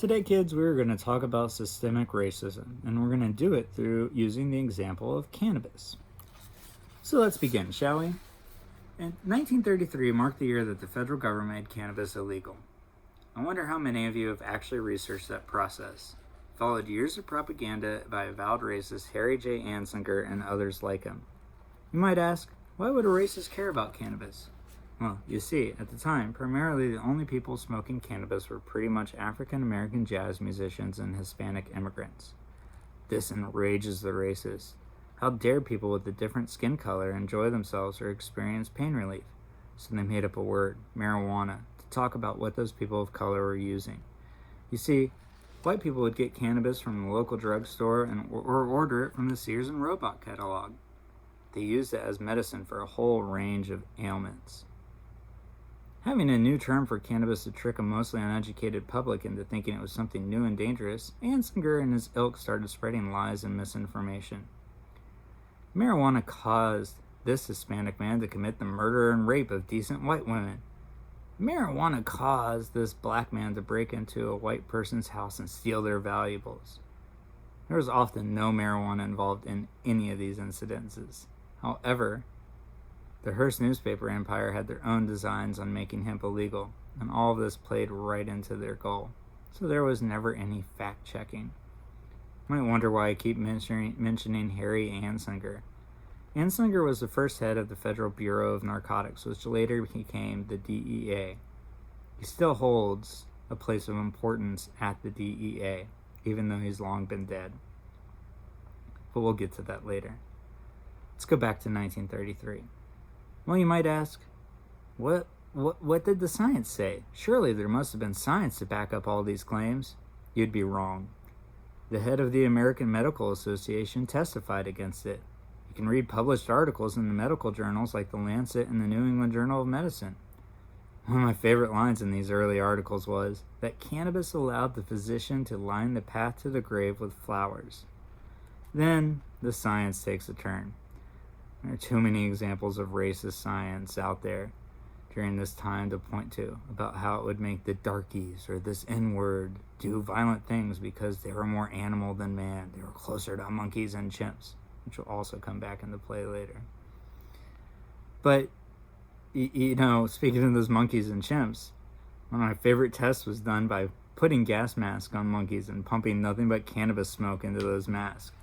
Today, kids, we're going to talk about systemic racism, and we're going to do it through using the example of cannabis. So let's begin, shall we? In 1933 marked the year that the federal government made cannabis illegal. I wonder how many of you have actually researched that process, followed years of propaganda by avowed racist Harry J. Anslinger and others like him. You might ask, why would a racist care about cannabis? Well, you see, at the time, primarily the only people smoking cannabis were pretty much African American jazz musicians and Hispanic immigrants. This enrages the racists. How dare people with a different skin color enjoy themselves or experience pain relief? So they made up a word, marijuana, to talk about what those people of color were using. You see, white people would get cannabis from the local drugstore or order it from the Sears and Roebuck catalog. They used it as medicine for a whole range of ailments. Having a new term for cannabis to trick a mostly uneducated public into thinking it was something new and dangerous, Anslinger and his ilk started spreading lies and misinformation. Marijuana caused this Hispanic man to commit the murder and rape of decent white women. Marijuana caused this black man to break into a white person's house and steal their valuables. There was often no marijuana involved in any of these incidences. However, the Hearst newspaper empire had their own designs on making hemp illegal, and all of this played right into their goal. So there was never any fact-checking. You might wonder why I keep mentioning Harry Anslinger. Anslinger was the first head of the Federal Bureau of Narcotics, which later became the DEA. He still holds a place of importance at the DEA, even though he's long been dead. But we'll get to that later. Let's go back to 1933. Well, you might ask, what did the science say? Surely there must have been science to back up all these claims. You'd be wrong. The head of the American Medical Association testified against it. You can read published articles in the medical journals like The Lancet and the New England Journal of Medicine. One of my favorite lines in these early articles was that cannabis allowed the physician to line the path to the grave with flowers. Then the science takes a turn. There are too many examples of racist science out there during this time to point to about how it would make the darkies or this N-word do violent things because they were more animal than man. They were closer to monkeys and chimps, which will also come back into play later. But, speaking of those monkeys and chimps, one of my favorite tests was done by putting gas masks on monkeys and pumping nothing but cannabis smoke into those masks.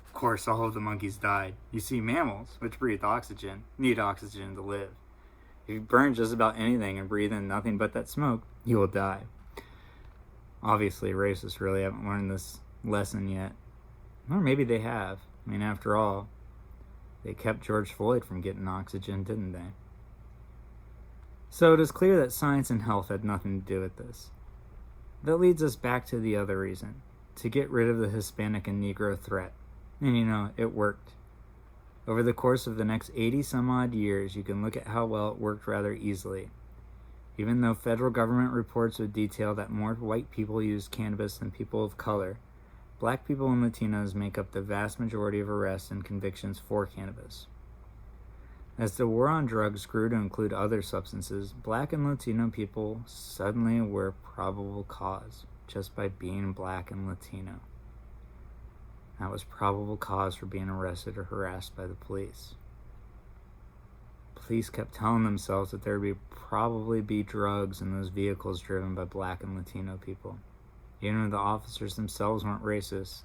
Of course, all of the monkeys died. You see, mammals, which breathe oxygen, need oxygen to live. If you burn just about anything and breathe in nothing but that smoke, you will die. Obviously, racists really haven't learned this lesson yet. Or maybe they have. I mean, after all, they kept George Floyd from getting oxygen, didn't they? So it is clear that science and health had nothing to do with this. That leads us back to the other reason, to get rid of the Hispanic and Negro threat. And it worked. Over the course of the next 80 some odd years, you can look at how well it worked rather easily. Even though federal government reports would detail that more white people use cannabis than people of color, black people and Latinos make up the vast majority of arrests and convictions for cannabis. As the war on drugs grew to include other substances, black and Latino people suddenly were probable cause just by being black and Latino. That was probable cause for being arrested or harassed by the police. Police kept telling themselves that there would probably be drugs in those vehicles driven by black and Latino people. Even if the officers themselves weren't racist,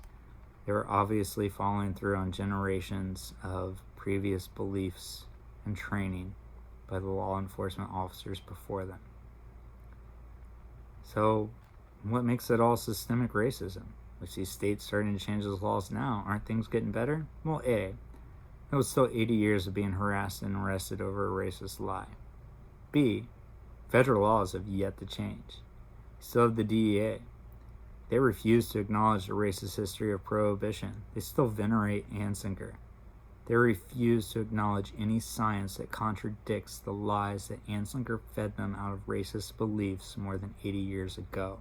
they were obviously following through on generations of previous beliefs and training by the law enforcement officers before them. So, what makes it all systemic racism? We see states starting to change those laws now. Aren't things getting better? Well, A, it was still 80 years of being harassed and arrested over a racist lie. B, federal laws have yet to change. Still have the DEA. They refuse to acknowledge the racist history of prohibition. They still venerate Anslinger. They refuse to acknowledge any science that contradicts the lies that Anslinger fed them out of racist beliefs more than 80 years ago.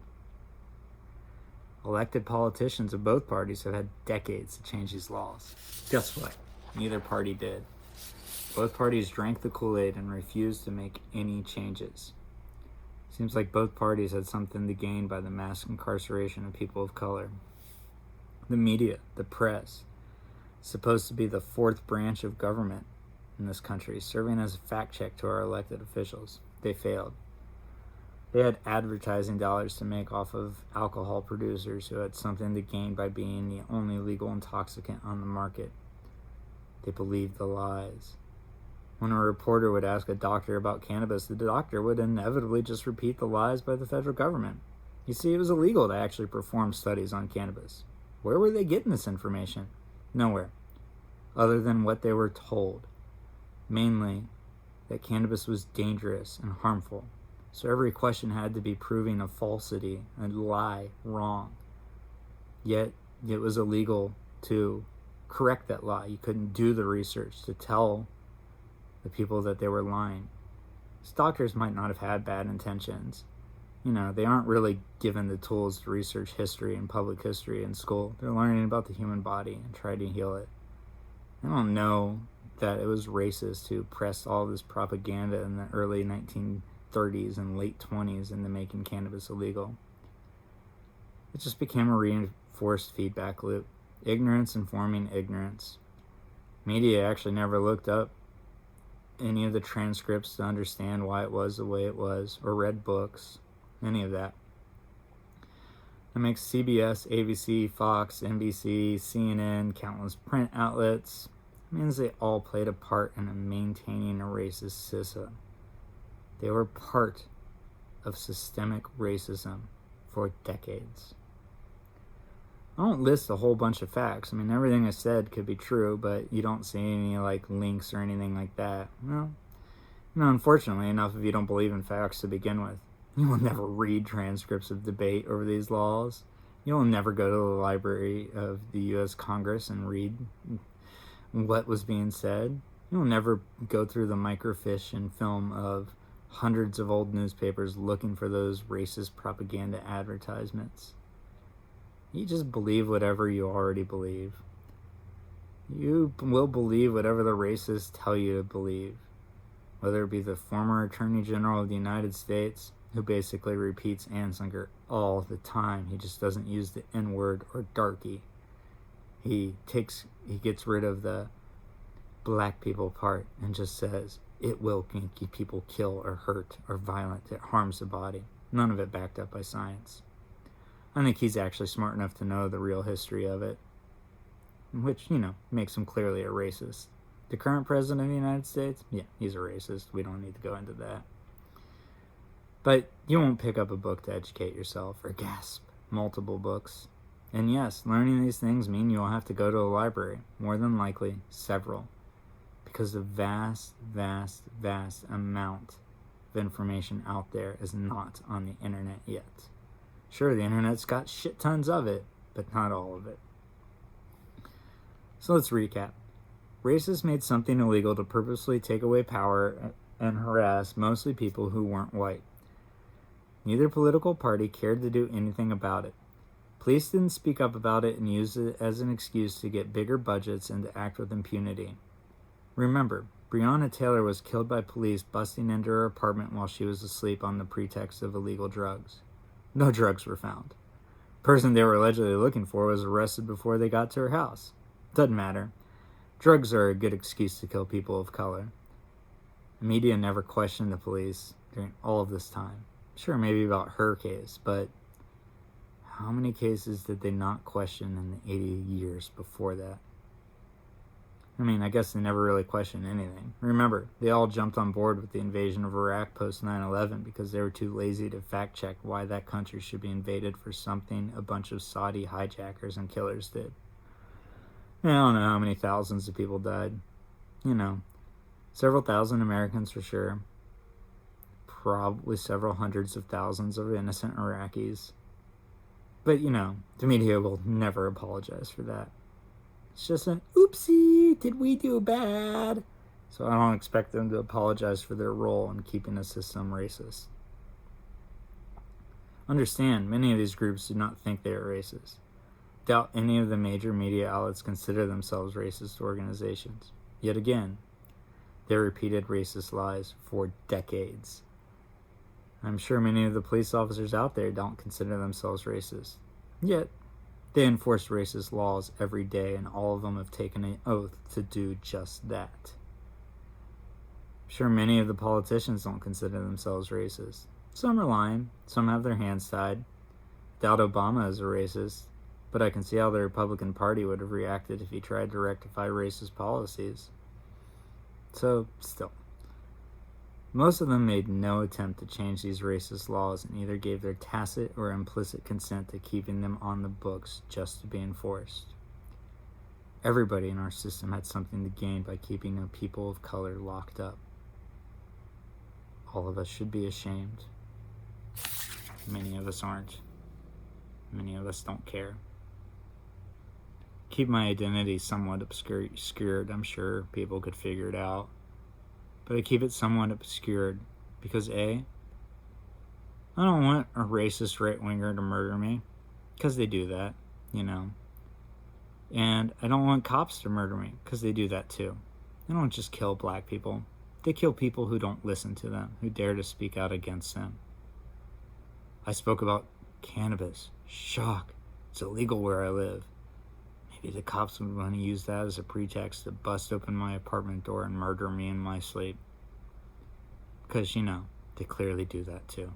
Elected politicians of both parties have had decades to change these laws. Guess what? Neither party did. Both parties drank the Kool-Aid and refused to make any changes. Seems like both parties had something to gain by the mass incarceration of people of color. The media, the press, supposed to be the fourth branch of government in this country, serving as a fact check to our elected officials. They failed. They had advertising dollars to make off of alcohol producers who had something to gain by being the only legal intoxicant on the market. They believed the lies. When a reporter would ask a doctor about cannabis, the doctor would inevitably just repeat the lies by the federal government. You see, it was illegal to actually perform studies on cannabis. Where were they getting this information? Nowhere, other than what they were told. Mainly, that cannabis was dangerous and harmful. So every question had to be proving a falsity, a lie, wrong. Yet, it was illegal to correct that lie. You couldn't do the research to tell the people that they were lying. These doctors might not have had bad intentions. They aren't really given the tools to research history and public history in school. They're learning about the human body and trying to heal it. They don't know that it was racist to press all this propaganda in the early 1930s and late 20s into making cannabis illegal. It just became a reinforced feedback loop. Ignorance informing ignorance. Media actually never looked up any of the transcripts to understand why it was the way it was, or read books, any of that. It makes CBS, ABC, Fox, NBC, CNN, countless print outlets. It means they all played a part in maintaining a racist system. They were part of systemic racism for decades. I don't list a whole bunch of facts. Everything I said could be true, but you don't see any links or anything like that. Well, unfortunately enough, if you don't believe in facts to begin with, you will never read transcripts of debate over these laws. You will never go to the Library of the U.S. Congress and read what was being said. You will never go through the microfiche and film of hundreds of old newspapers looking for those racist propaganda advertisements. You just believe whatever you already believe. You will believe whatever the racists tell you to believe. Whether it be the former Attorney General of the United States, who basically repeats Anslinger all the time. He just doesn't use the N-word or darky. He gets rid of the black people part and just says, it will make people kill or hurt or violent. It harms the body. None of it backed up by science. I think he's actually smart enough to know the real history of it, which, makes him clearly a racist. The current president of the United States, yeah, he's a racist. We don't need to go into that. But you won't pick up a book to educate yourself, or gasp, multiple books. And yes, learning these things mean you'll have to go to a library, more than likely several, because the vast, vast, vast amount of information out there is not on the internet yet. Sure, the internet's got shit tons of it, but not all of it. So let's recap. Racists made something illegal to purposely take away power and harass mostly people who weren't white. Neither political party cared to do anything about it. Police didn't speak up about it and use it as an excuse to get bigger budgets and to act with impunity. Remember, Breonna Taylor was killed by police busting into her apartment while she was asleep on the pretext of illegal drugs. No drugs were found. The person they were allegedly looking for was arrested before they got to her house. Doesn't matter. Drugs are a good excuse to kill people of color. The media never questioned the police during all of this time. Sure, maybe about her case, but how many cases did they not question in the 80 years before that? I guess they never really questioned anything. Remember, they all jumped on board with the invasion of Iraq post 9/11 because they were too lazy to fact-check why that country should be invaded for something a bunch of Saudi hijackers and killers did. I don't know how many thousands of people died. Several thousand Americans for sure. Probably several hundreds of thousands of innocent Iraqis. But, the media will never apologize for that. It's just an, oopsie, did we do bad? So I don't expect them to apologize for their role in keeping the system racist. Understand, many of these groups do not think they are racist. Doubt any of the major media outlets consider themselves racist organizations. Yet again, they repeated racist lies for decades. I'm sure many of the police officers out there don't consider themselves racist. Yet, they enforce racist laws every day, and all of them have taken an oath to do just that. I'm sure many of the politicians don't consider themselves racist. Some are lying, some have their hands tied. Doubt Obama is a racist, but I can see how the Republican Party would have reacted if he tried to rectify racist policies. So, still, most of them made no attempt to change these racist laws and either gave their tacit or implicit consent to keeping them on the books just to be enforced. Everybody in our system had something to gain by keeping a people of color locked up. All of us should be ashamed. Many of us aren't. Many of us don't care. Keep my identity somewhat obscured. I'm sure people could figure it out. But I keep it somewhat obscured because A, I don't want a racist right-winger to murder me, because they do that, you know. And I don't want cops to murder me, because they do that too. They don't just kill black people. They kill people who don't listen to them, who dare to speak out against them. I spoke about cannabis. Shock. It's illegal where I live. Maybe the cops would want to use that as a pretext to bust open my apartment door and murder me in my sleep. Because, you know, they clearly do that too.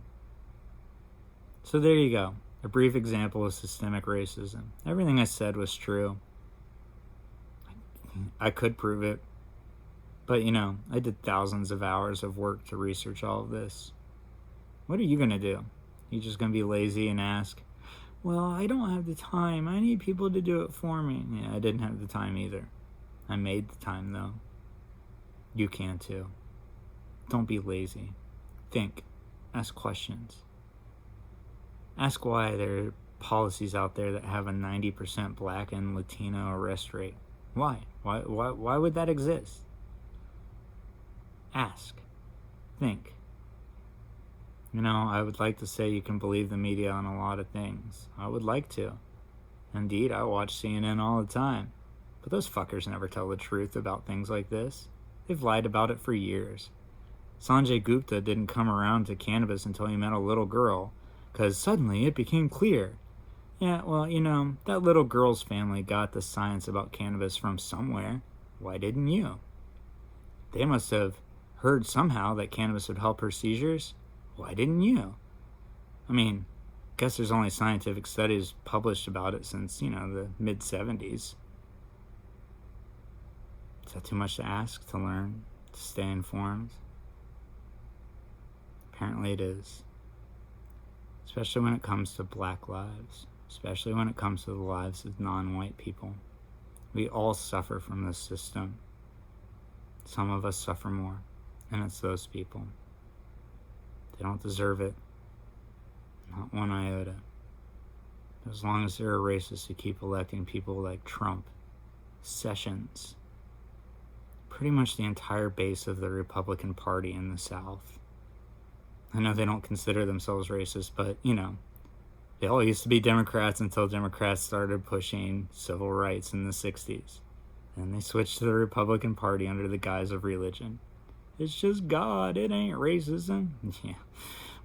So there you go. A brief example of systemic racism. Everything I said was true. I could prove it. But, you know, I did thousands of hours of work to research all of this. What are you going to do? You just going to be lazy and ask, well, I don't have the time. I need people to do it for me. Yeah, I didn't have the time either. I made the time, though. You can, too. Don't be lazy. Think. Ask questions. Ask why there are policies out there that have a 90% black and Latino arrest rate. Why? Why would that exist? Ask. Think. You know, I would like to say you can believe the media on a lot of things. I would like to. Indeed, I watch CNN all the time. But those fuckers never tell the truth about things like this. They've lied about it for years. Sanjay Gupta didn't come around to cannabis until he met a little girl, because suddenly it became clear. Yeah, well, you know, that little girl's family got the science about cannabis from somewhere. Why didn't you? They must have heard somehow that cannabis would help her seizures. Why didn't you? I mean, guess there's only scientific studies published about it since, you know, the mid-70s. Is that too much to ask, to learn, to stay informed? Apparently it is. Especially when it comes to black lives. Especially when it comes to the lives of non-white people. We all suffer from this system. Some of us suffer more, and it's those people. They don't deserve it. Not one iota. As long as there are racists who keep electing people like Trump, Sessions, pretty much the entire base of the Republican Party in the South. I know they don't consider themselves racist, but, you know, they all used to be Democrats until Democrats started pushing civil rights in the 60s. And they switched to the Republican Party under the guise of religion. It's just God, it ain't racism. Yeah,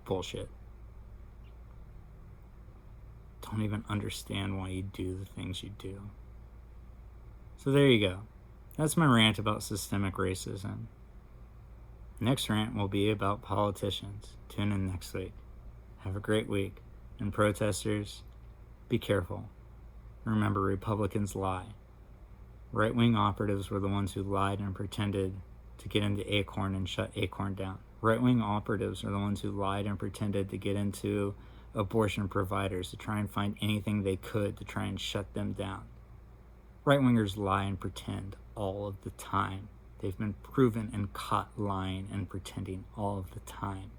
bullshit. Don't even understand why you do the things you do. So there you go. That's my rant about systemic racism. Next rant will be about politicians. Tune in next week. Have a great week. And protesters, be careful. Remember, Republicans lie. Right-wing operatives were the ones who lied and pretended to get into Acorn and shut Acorn down. Right-wing operatives are the ones who lied and pretended to get into abortion providers to try and find anything they could to try and shut them down. Right-wingers lie and pretend all of the time. They've been proven and caught lying and pretending all of the time.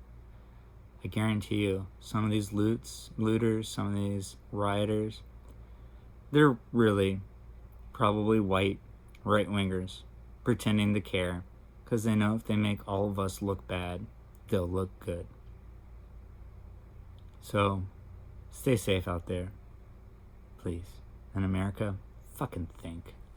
I guarantee you, some of these looters, some of these rioters, they're really probably white right-wingers pretending to care because they know if they make all of us look bad, they'll look good. So, stay safe out there. Please. In America, fucking think.